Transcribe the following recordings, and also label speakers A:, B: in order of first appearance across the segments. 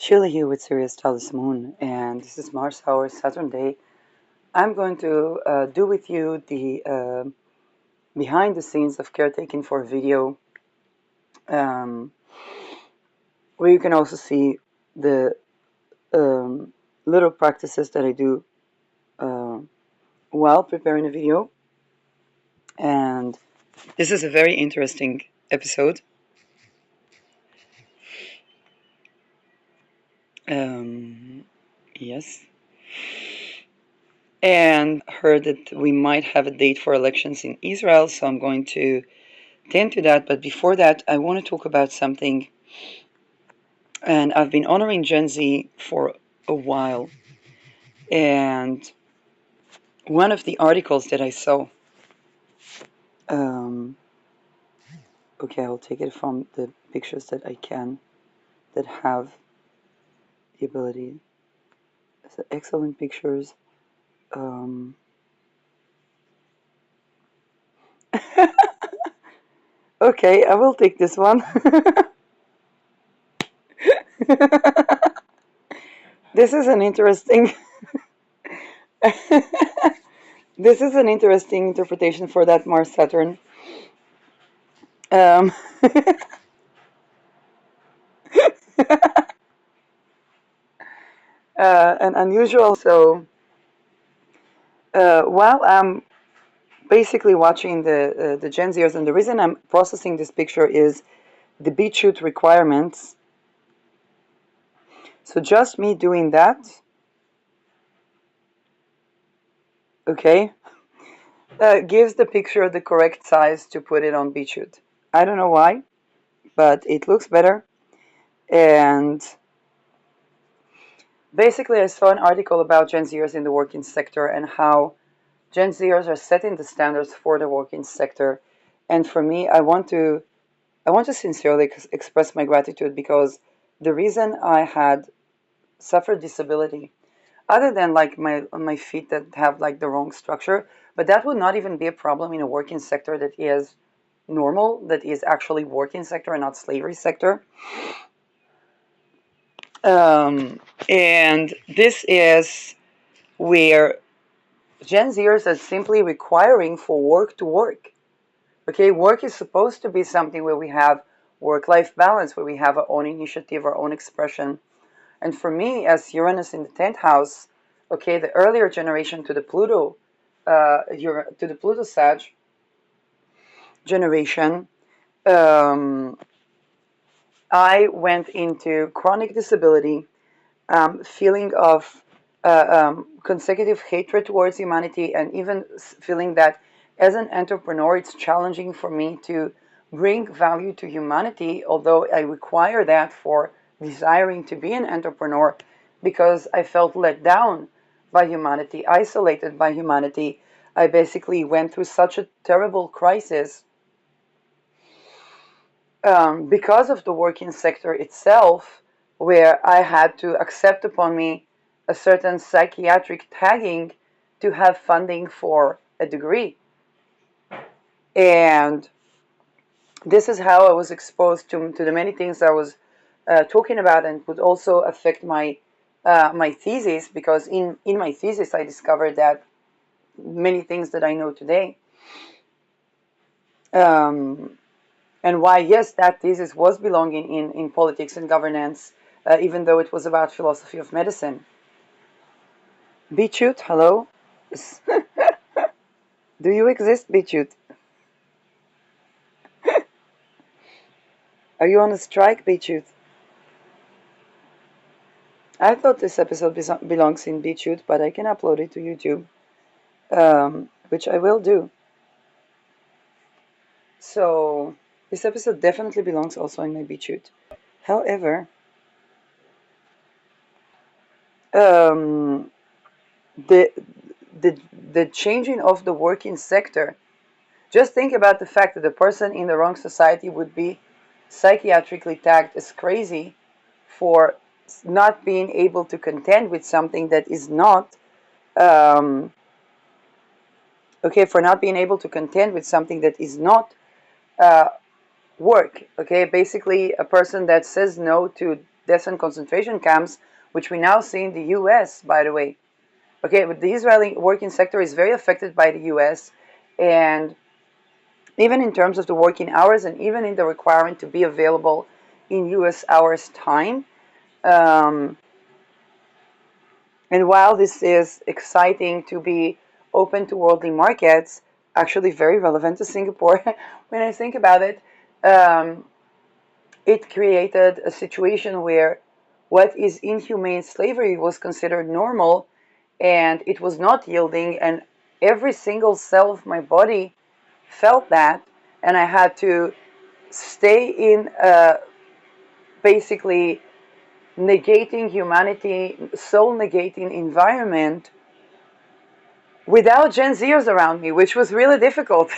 A: Sheila here with Sirius Talis Moon, and this is Mars Hour Saturn Day. I'm going to do with you the behind the scenes of caretaking for a video, um, where you can also see the little practices that I do uh, while preparing a video. And this is a very interesting episode. Yes. And heard that we might have a date for elections in Israel, so I'm going to tend to that. But before that, I want to talk about something. And I've been honoring Gen Z for a while. And one of the articles that I saw, um, okay, I'll take it from the pictures that I can, that have the ability. It's excellent pictures. Um, okay, I will take this one. This is an interesting. This is an interesting interpretation for that Mars Saturn. Um, an unusual. So while I'm basically watching the Gen Zers, and the reason I'm processing this picture is the BitChute requirements. So just me doing that, okay, gives the picture the correct size to put it on BitChute. I don't know why, but it looks better. And basically, I saw an article about Gen Zers in the working sector and how Gen Zers are setting the standards for the working sector. And for me, I want to sincerely express my gratitude, because the reason I had suffered disability, other than like my feet that have like the wrong structure, but that would not even be a problem in a working sector that is normal, that is actually working sector and not slavery sector. And this is where Gen Zers are simply requiring for work to work. Okay, work is supposed to be something where we have work-life balance, where we have our own initiative, our own expression. And for me, as Uranus in the 10th house, okay, the earlier generation to the Pluto Sag generation, um, I went into chronic disability, feeling of consecutive hatred towards humanity, and even feeling that as an entrepreneur, it's challenging for me to bring value to humanity, although I require that for desiring to be an entrepreneur, because I felt let down by humanity, isolated by humanity. I basically went through such a terrible crisis because of the working sector itself, where I had to accept upon me a certain psychiatric tagging to have funding for a degree. And this is how I was exposed to the many things I was talking about, and would also affect my thesis, because in my thesis I discovered that many things that I know today. Um, and why, yes, that thesis was belonging in politics and governance, even though it was about philosophy of medicine. BitChute, hello? Do you exist, BitChute? Are you on a strike, BitChute? I thought this episode belongs in BitChute, but I can upload it to YouTube, which I will do. So this episode definitely belongs also in my BitChute. However, um, the the changing of the working sector. Just think about the fact that the person in the wrong society would be psychiatrically tagged as crazy for not being able to contend with something that is not, um, okay, for not being able to contend with something that is not uh, work. Okay, basically, a person that says no to deaths and concentration camps, which we now see in the US, by the way. Okay, but the Israeli working sector is very affected by the US, and even in terms of the working hours and even in the requirement to be available in US hours time. Um, and while this is exciting to be open to worldly markets, actually very relevant to Singapore, when I think about it, um, it created a situation where what is inhumane slavery was considered normal and it was not yielding, and every single cell of my body felt that, and I had to stay in a basically negating humanity, soul negating environment without Gen Zers around me, which was really difficult.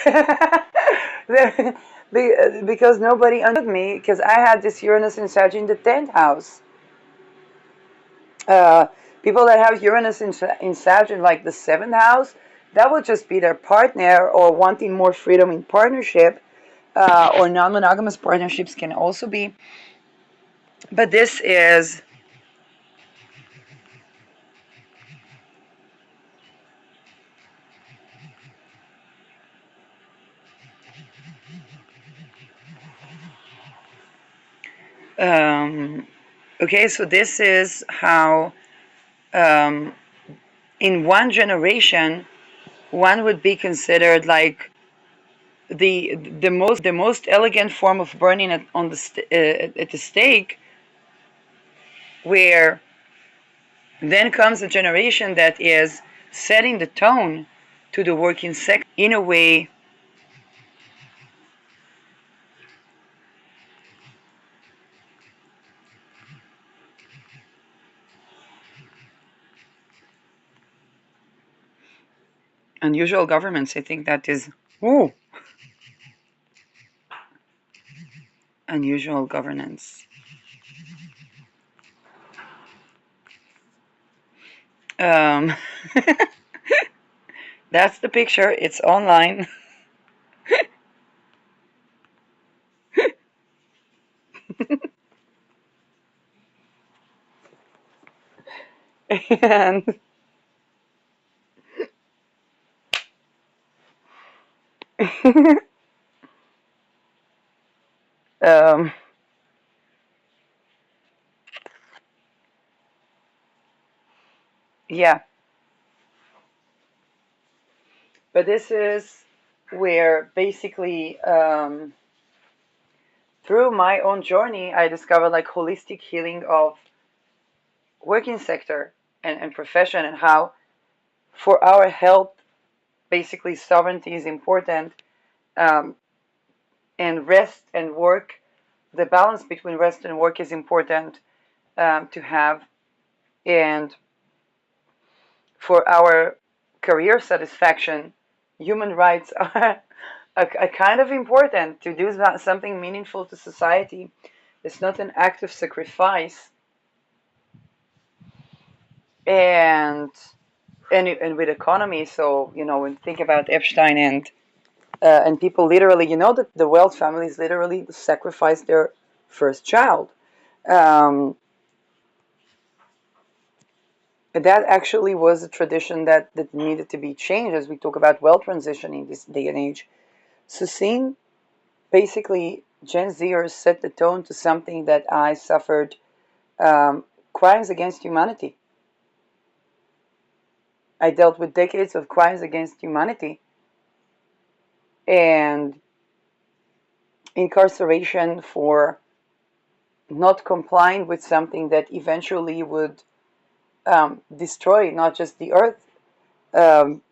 A: Because nobody understood me, because I had this Uranus in Sag in the 10th house. Uh, People that have Uranus in Sag in like the 7th house, that would just be their partner or wanting more freedom in partnership, or non-monogamous partnerships can also be. But this is um, okay. So this is how um, in one generation one would be considered like the most elegant form of burning on at the stake, where then comes a generation that is setting the tone to the working sector in a way. Unusual governments, I think that is, ooh, unusual governance. Um, that's the picture. It's online. And um, yeah, but this is where basically through my own journey I discovered like holistic healing of working sector and profession, and how for our health basically sovereignty is important, um, and rest and work, the balance between rest and work is important, to have, and for our career satisfaction, human rights are a kind of important to do something meaningful to society. It's not an act of sacrifice, and and with economy. So when you think about Epstein and people literally, the Weld families literally sacrificed their first child. Um, that actually was a tradition that needed to be changed as we talk about wealth transition in this day and age. So seeing basically Gen Zers set the tone to something that I suffered, crimes against humanity. I dealt with decades of crimes against humanity and incarceration for not complying with something that eventually would destroy not just the earth, um,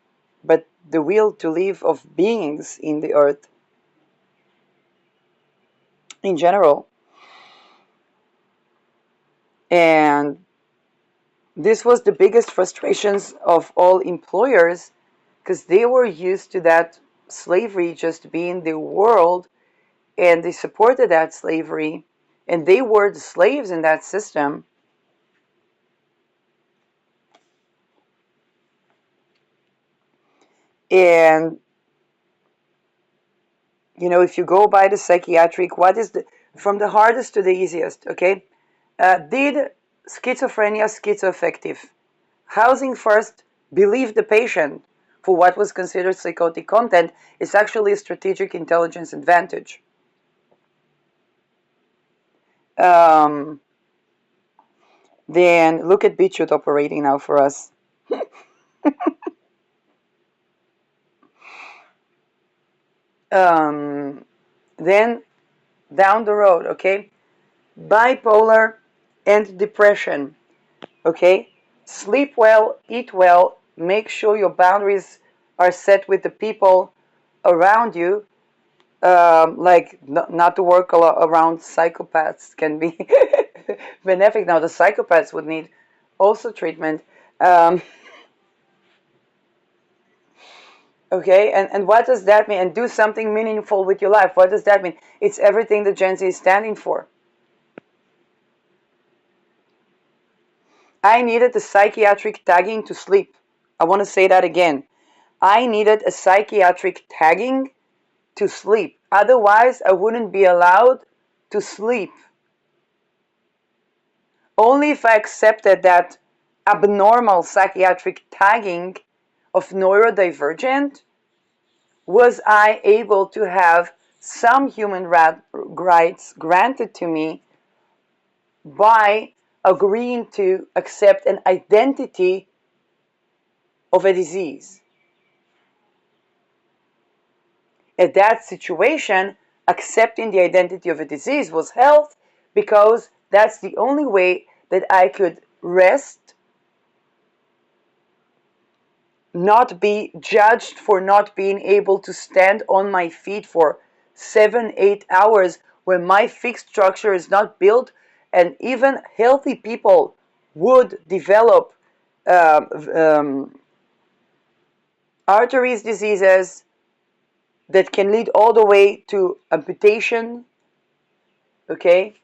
A: but the will to live of beings in the earth in general. And this was the biggest frustrations of all employers, because they were used to that slavery just being the world, and they supported that slavery, and they were the slaves in that system. And if you go by the psychiatric, what is the from the hardest to the easiest, okay? Did schizophrenia schizoaffective? Housing first believed the patient for what was considered psychotic content is actually a strategic intelligence advantage. Um, then look at BitChute operating now for us. Then down the road, okay, bipolar and depression, okay, sleep well, eat well, make sure your boundaries are set with the people around you, like not to work around psychopaths can be benefic. Now the psychopaths would need also treatment. um, okay, and what does that mean? And do something meaningful with your life. What does that mean? It's everything that Gen Z is standing for. I needed a psychiatric tagging to sleep. I want to say that again. I needed a psychiatric tagging to sleep. Otherwise, I wouldn't be allowed to sleep. Only if I accepted that abnormal psychiatric tagging of neurodivergent was I able to have some human rights granted to me by agreeing to accept an identity of a disease. At that situation, accepting the identity of a disease was health, because that's the only way that I could rest, not be judged for not being able to stand on my feet for 7, 8 hours when my fixed structure is not built. And even healthy people would develop um, um, arteries diseases that can lead all the way to amputation, okay?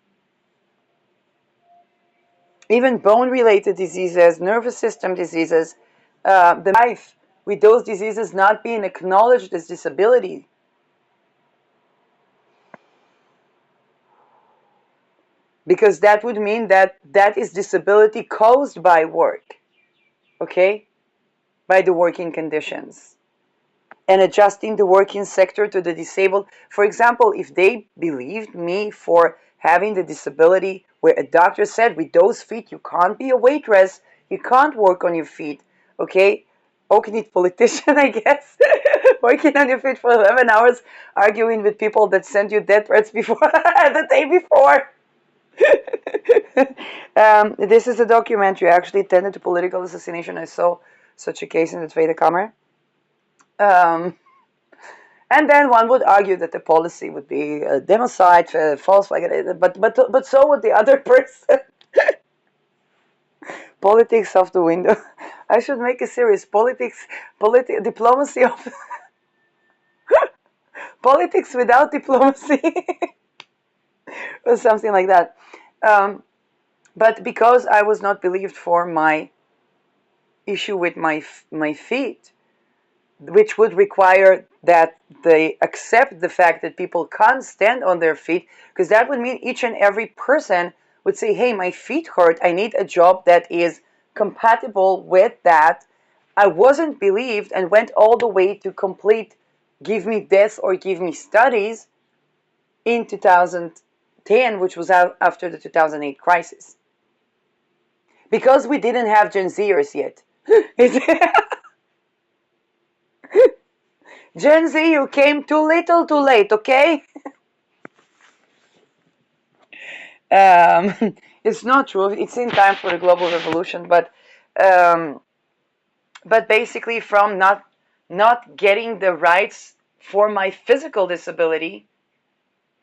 A: Even bone related diseases, nervous system diseases, the life with those diseases not being acknowledged as disability. Because that would mean that that is disability caused by work, okay? By the working conditions. And adjusting the working sector to the disabled. For example, if they believed me for having the disability where a doctor said, with those feet, you can't be a waitress, you can't work on your feet, okay? Okay, politician, I guess, working on your feet for 11 hours, arguing with people that sent you death threats before, the day before. This is a documentary actually tended to political assassination. I saw such a case in the Tweede Kamer. And then one would argue that the policy would be democide, false flag, but so would the other person. Politics off the window. I should make a series. Diplomacy of politics without diplomacy, or something like that. But because I was not believed for my issue with my feet, which would require that they accept the fact that people can't stand on their feet, because that would mean each and every person would say, hey, my feet hurt, I need a job that is compatible with that. I wasn't believed and went all the way to complete Give Me This or Give Me Studies in 2010, which was after the 2008 crisis. Because we didn't have Gen Zers yet. Gen Z, you came too little too late, okay? It's not true. It's in time for the global revolution, um, but basically from not getting the rights for my physical disability,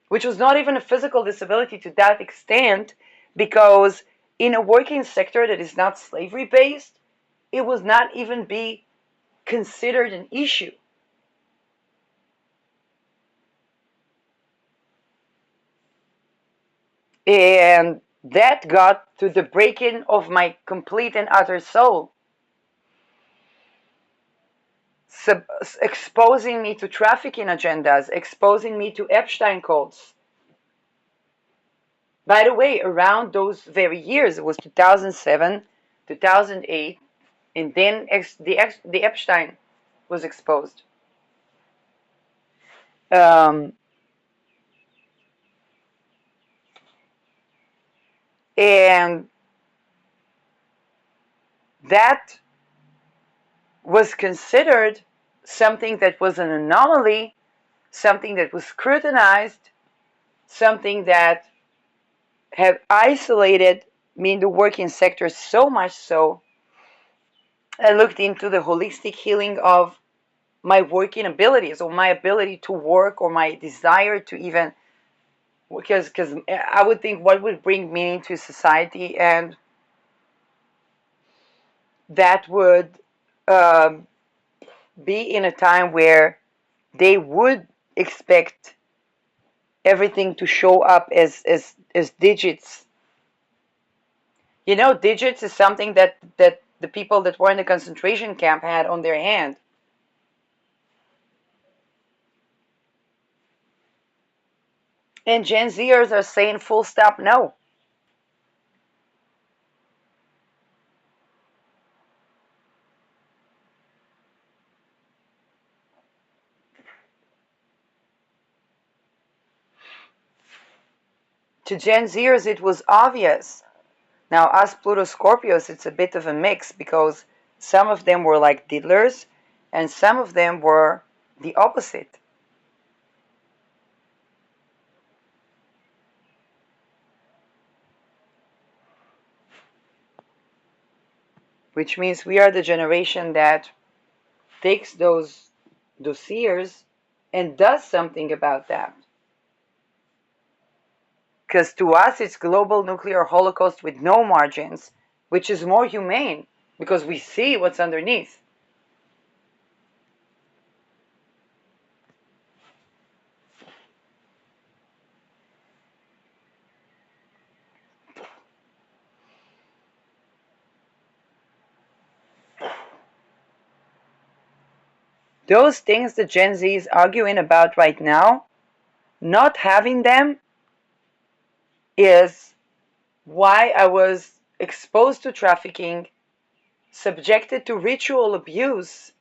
A: which was not even a physical disability to that extent, because in a working sector that is not slavery based, it was not even be considered an issue. And that got to the breaking of my complete and utter soul, exposing me to trafficking agendas, exposing me to Epstein codes. By the way, around those very years, it was 2007, 2008, and then the Epstein was exposed. Um, and that was considered something that was an anomaly, something that was scrutinized, something that had isolated me in the working sector so much so I looked into the holistic healing of my working abilities or my ability to work or my desire to even because I would think what would bring meaning to society, and that would um, be in a time where they would expect everything to show up as digits. You know, digits is something that the people that were in the concentration camp had on their hand. And Gen Zers are saying full stop no. To Gen Zers, it was obvious. Now, us Pluto Scorpios, it's a bit of a mix because some of them were like diddlers and some of them were the opposite. Which means we are the generation that takes those years and does something about that. Because to us, it's global nuclear holocaust with no margins, which is more humane because we see what's underneath. Those things that Gen Z is arguing about right now, not having them is why I was exposed to trafficking, subjected to ritual abuse,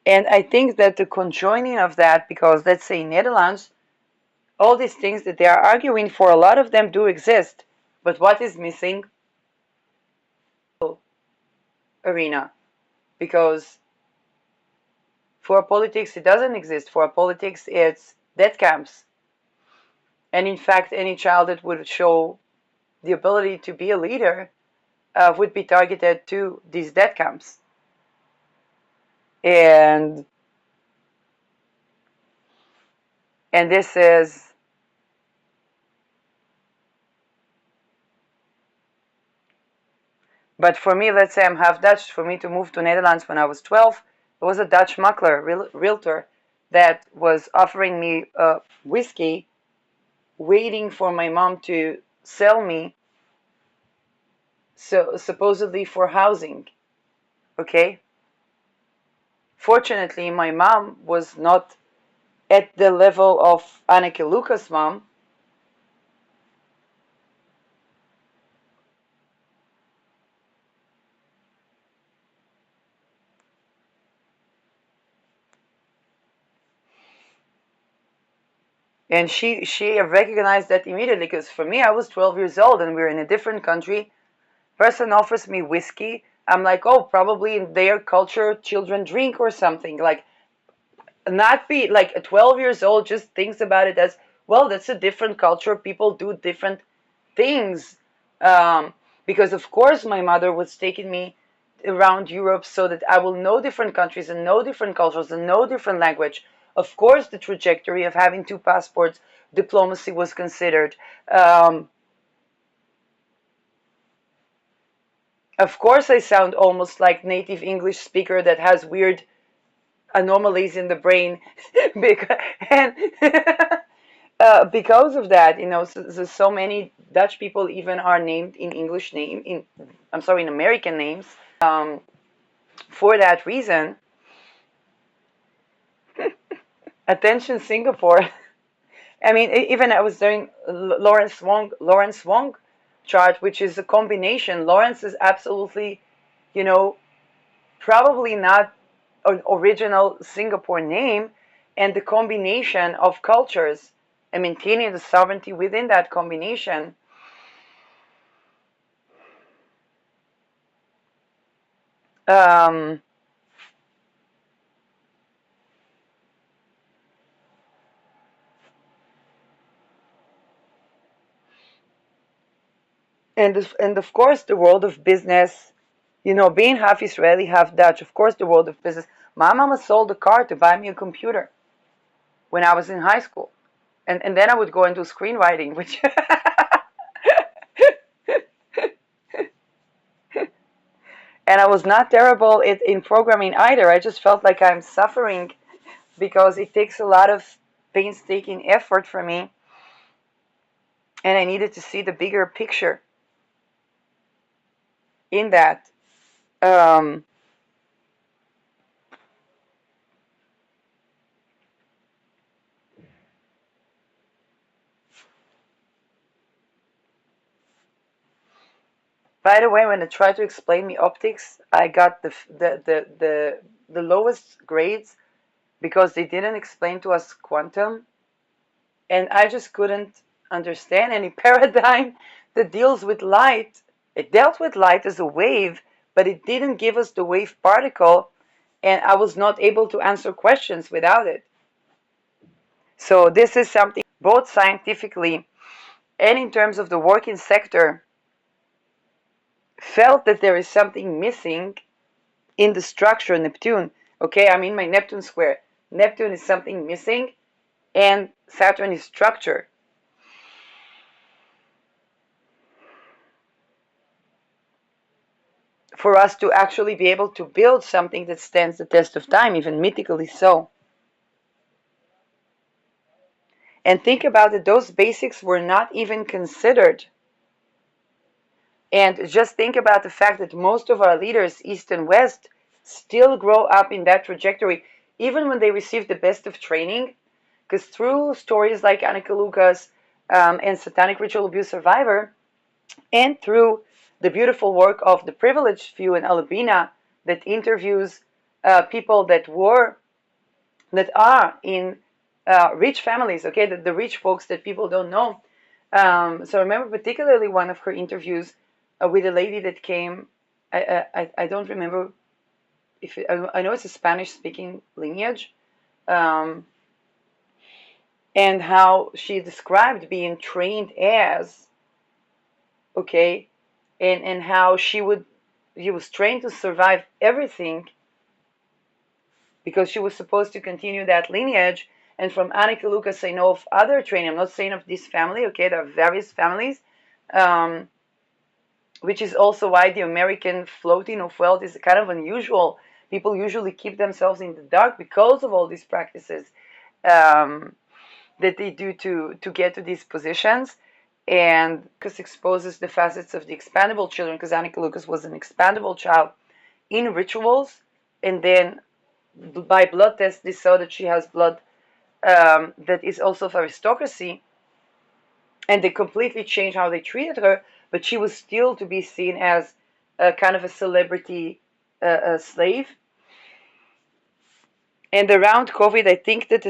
A: and I think that the conjoining of that, because let's say in Netherlands, all these things that they are arguing for, a lot of them do exist, but what is missing? Arena, because for politics it doesn't exist. For politics it's death camps, and in fact any child that would show the ability to be a leader would be targeted to these death camps. And this is, but for me, let's say I'm half Dutch. For me to move to Netherlands when I was 12, there was a Dutch makler, realtor, that was offering me whiskey, waiting for my mom to sell me, so supposedly for housing. Okay. Fortunately, my mom was not at the level of Anneke Lucas' mom. And she recognized that immediately, because for me, I was 12 years old and we were in a different country. Person offers me whiskey. I'm like, oh, probably in their culture, children drink or something. Like, not be like a 12 years old just thinks about it as, well, that's a different culture. People do different things. Um, because, of course, my mother was taking me around Europe so that I will know different countries and know different cultures and know different language. Of course, the trajectory of having two passports, diplomacy was considered. Um, of course, I sound almost like native English speaker that has weird anomalies in the brain, because, and Because of that, so many Dutch people even are named in English name in I'm sorry, in American names. For that reason, attention Singapore. I mean, even I was doing Lawrence Wong chart, which is a combination. Lawrence is absolutely, you know, probably not an original Singapore name, and the combination of cultures and maintaining the sovereignty within that combination. Um, and of course, the world of business, being half Israeli, half Dutch, of course, the world of business. My mama sold a car to buy me a computer when I was in high school. And then I would go into screenwriting, which and I was not terrible in programming either. I just felt like I'm suffering because it takes a lot of painstaking effort for me, and I needed to see the bigger picture in that. Um, by the way, when they tried to explain me optics, I got the lowest grades because they didn't explain to us quantum, and I just couldn't understand any paradigm that deals with light. It dealt with light as a wave, but it didn't give us the wave particle, and I was not able to answer questions without it. So this is something both scientifically and in terms of the working sector felt that there is something missing in the structure of Neptune. Okay, I'm in my Neptune square. Neptune is something missing, and Saturn is structure. For us to actually be able to build something that stands the test of time, even mythically so. And think about it, those basics were not even considered. And just think about the fact that most of our leaders, East and West, still grow up in that trajectory, even when they receive the best of training. Because through stories like Anneke Lucas and Satanic Ritual Abuse Survivor, and through the beautiful work of the Privileged Few in Alabina that interviews people that are in rich families, okay, the rich folks that people don't know. So I remember particularly one of her interviews with a lady that came. I don't remember if I know it's a Spanish-speaking lineage, um, and how she described being trained as, okay, and how she was trained to survive everything because she was supposed to continue that lineage. And from Anneke Lucas, I know of other training. I'm not saying of this family, okay? There are various families, um, which is also why the American floating of wealth is kind of unusual. People usually keep themselves in the dark because of all these practices um, that they do to get to these positions. And Lucas exposes the facets of the expandable children, because Anneke Lucas was an expandable child in rituals, and then by blood test they saw that she has blood that is also of aristocracy, and they completely changed how they treated her, but she was still to be seen as a kind of a celebrity slave. And around COVID, I think that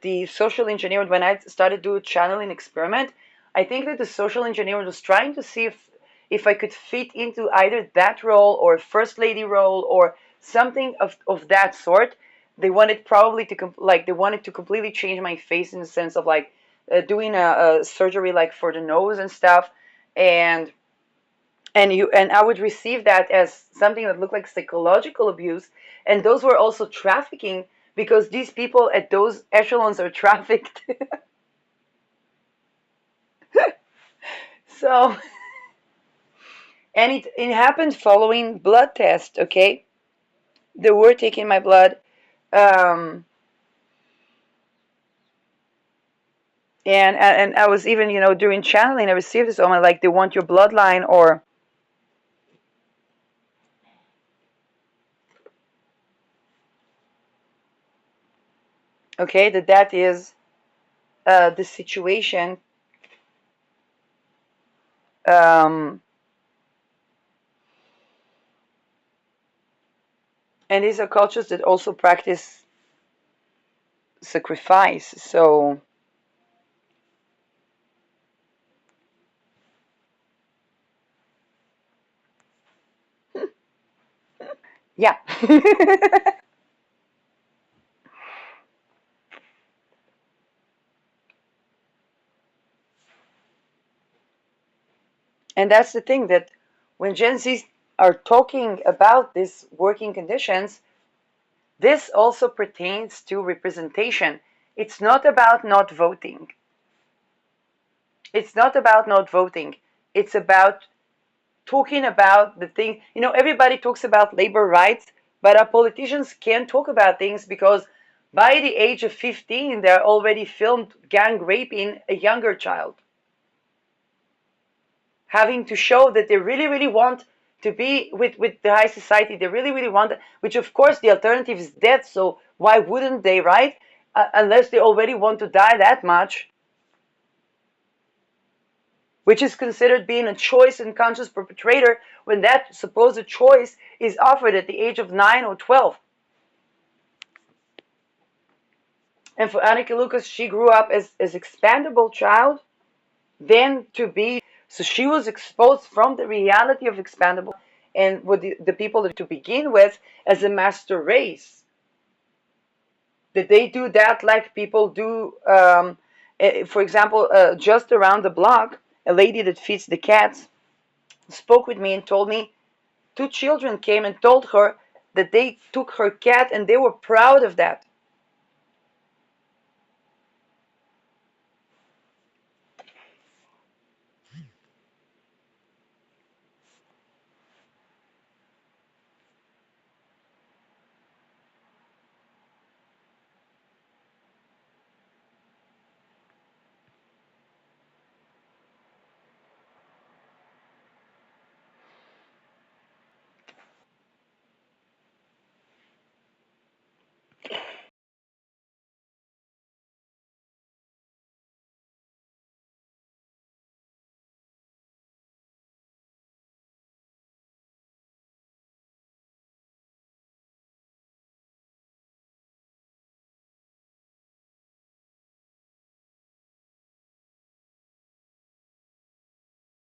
A: the social engineering, when I started to do a channeling experiment, I think that the social engineering was trying to see if I could fit into either that role or first lady role or something of that sort. They wanted probably to like they wanted to completely change my face in the sense of like doing a surgery like for the nose and stuff, and and I would receive that as something that looked like psychological abuse, and those were also trafficking because these people at those echelons are trafficked. So, and it happened following blood test. Okay, they were taking my blood, um, And I was even, doing channeling. I received this moment like they want your bloodline, or okay, that is the situation. Um, and these are cultures that also practice sacrifice. So yeah. And that's the thing, that when Gen Zs are talking about these working conditions, this also pertains to representation. It's not about not voting. It's not about not voting. It's about talking about the thing. Everybody talks about labor rights, but our politicians can't talk about things because by the age of 15, they're already filmed gang raping a younger child, having to show that they really, really want to be with the high society. They really, really want it, which of course the alternative is death. So why wouldn't they, right? Unless they already want to die that much, which is considered being a choice and conscious perpetrator when that supposed choice is offered at the age of 9 or 12. And for Annika Lucas, she grew up as expandable child, then to be, so she was exposed from the reality of expandable and with the people to begin with as a master race. Did they do that like people do? For example, just around the block, a lady that feeds the cats spoke with me and told me two children came and told her that they took her cat and they were proud of that.